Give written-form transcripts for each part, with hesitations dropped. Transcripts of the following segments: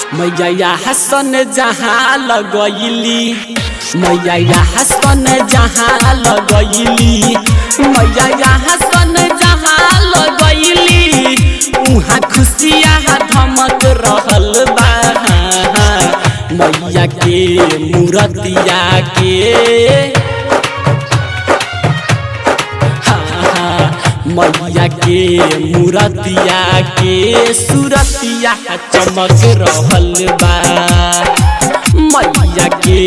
मैया हसन जहाँ लगैली मैया हसन जहाँ लगैली मैया हसन जहाँ लगैली उहाँ खुशियाँ धमक रहल बा मैया के मूर्तिया के मैया के मूर्तिया के सूरतिया चमक रहल बा मैया के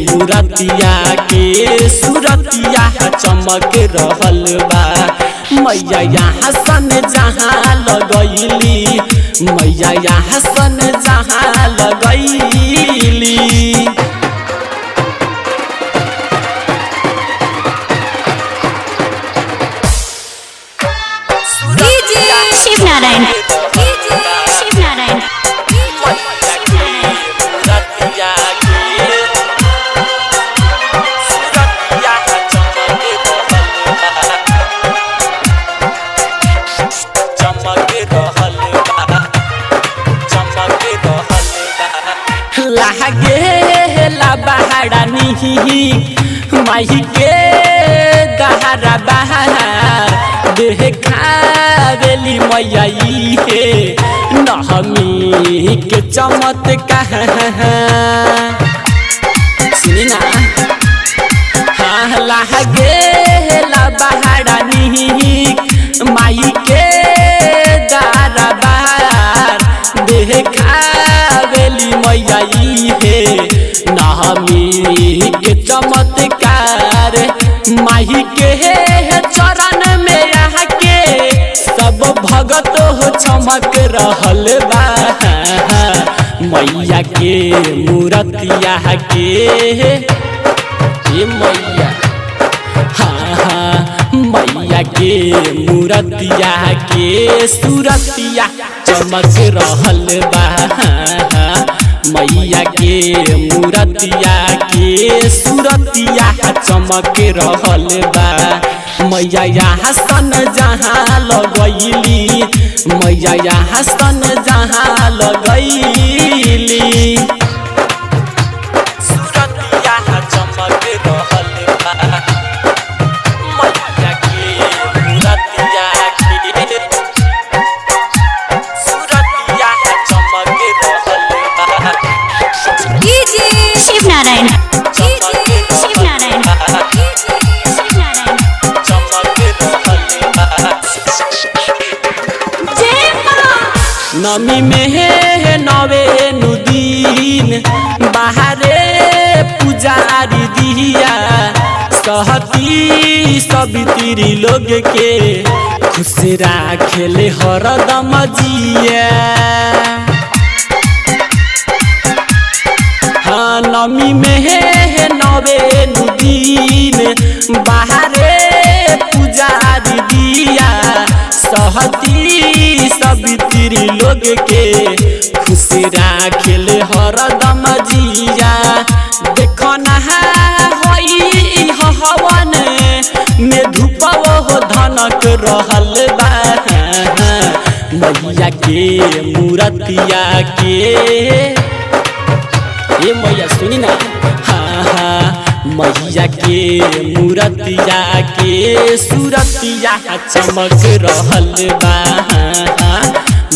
मूर्तिया के सूरतिया चमक रहल बा मैया हसन जहाँ लगैली मैया हसन जहाँ लगैली शिव नारायण शिव नारायण लागे ला बहाड़ा नहीं माही के दहरा बहार देखावेली मैया के नहमी के चमत्कार सुनी ना हाँ लागे ला बहाड़ा नहीं माई के दहरा बहार देखावेली मैया हे नहमी के चमत्कार माही के चरण में आके सब भगत हो चमक रहल बा मैया के मूर्तिया के मैया हाँ मैया के मूर्तिया के सूरतिया चमक रहल बा मैया के मूर्तिया के सूरतिया चमक रहल बा मैया हसन जहाँ लगैली मैया हसन जहाँ लगैली सूरतिया चमक रहल बा मैया के मूर्तिया के सूरतिया चमक रहल बा शिव नारायण शिव नारायण शिव नारायण जय मां नमी में है नवे नुदीन बाहरे पुजारी दिया सहती सबित्री लोग के खुश राखेले हरदम जिया हाँ नमी में है नवे नुदीन बाहरे पुजारी दिया सहती सबित्री लोग के खुश राखेल हरदम जिया देखो नहा होई हवन में धूपो धनक रहल बा मैया के मूर्तिया के ये मैया सुनी ना हाँ हाँ मैया के मूर्तिया के सूरतिया चमक रहल बा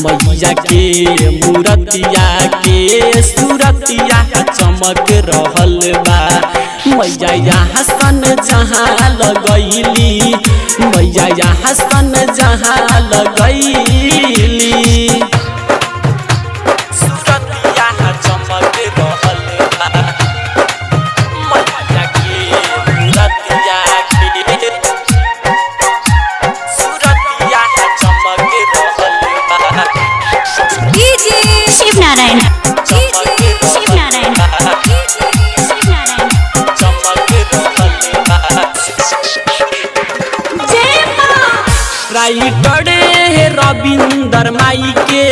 मैया के मूर्तिया के सूरतिया चमक रहल बा मैया हसन जहाँ लगैली मैया हसन जहाँ लगैली सूरतिया चमक रहल बा मैया के मूर्तिया के सूरतिया चमक रहल बा शिव नारायण शिव नारायण शिव नारायण जय मां राइटर रविंदर माई के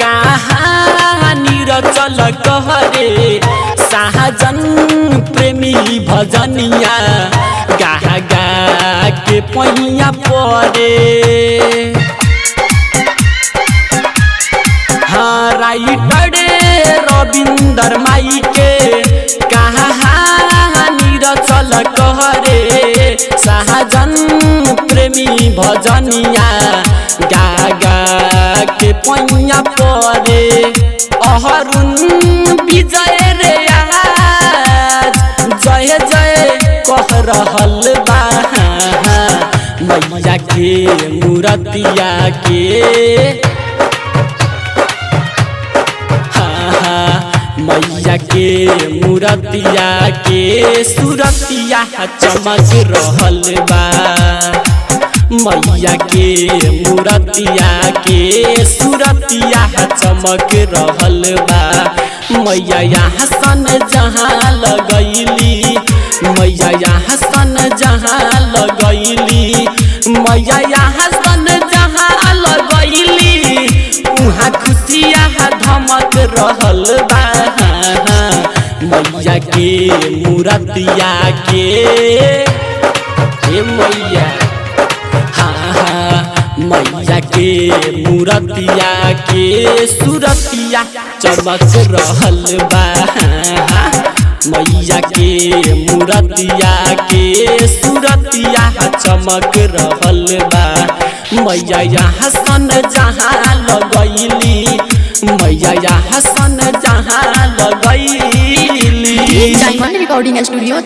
कहानी रचल कहरे शाहजन प्रेमी भजनिया गा गा के पहिया परे हाँ राइटर रविंदर माई के कहानी रचल कहरे शाहजन प्रेमी भजनिया गा गा के पैया परे अहरुण विजय रे आज जय जय कह रहल बा मैया के मूरतिया के मैया के मूरतिया के सूरतिया चमक रहल बा मैया के मूरतिया के सूरतिया चमक रहल बा मैया यहाँ सन जहाँ लगैली मैया यहाँ सन जहाँ लगैली मैया यहाँ सन जहाँ लगैली उहाँ खुशिया धमक रहल बा मैया के मूरतिया के मैया मैया के मूरतिया के सूरतिया चमक रहल बा मैया के मूरतिया के सूरतिया चमक रहल बा मैया यहाँ सन जहाँ लगैली मैया यहाँ सन जहाँ लगैली डायमंड रिकॉर्डिंग स्टूडियो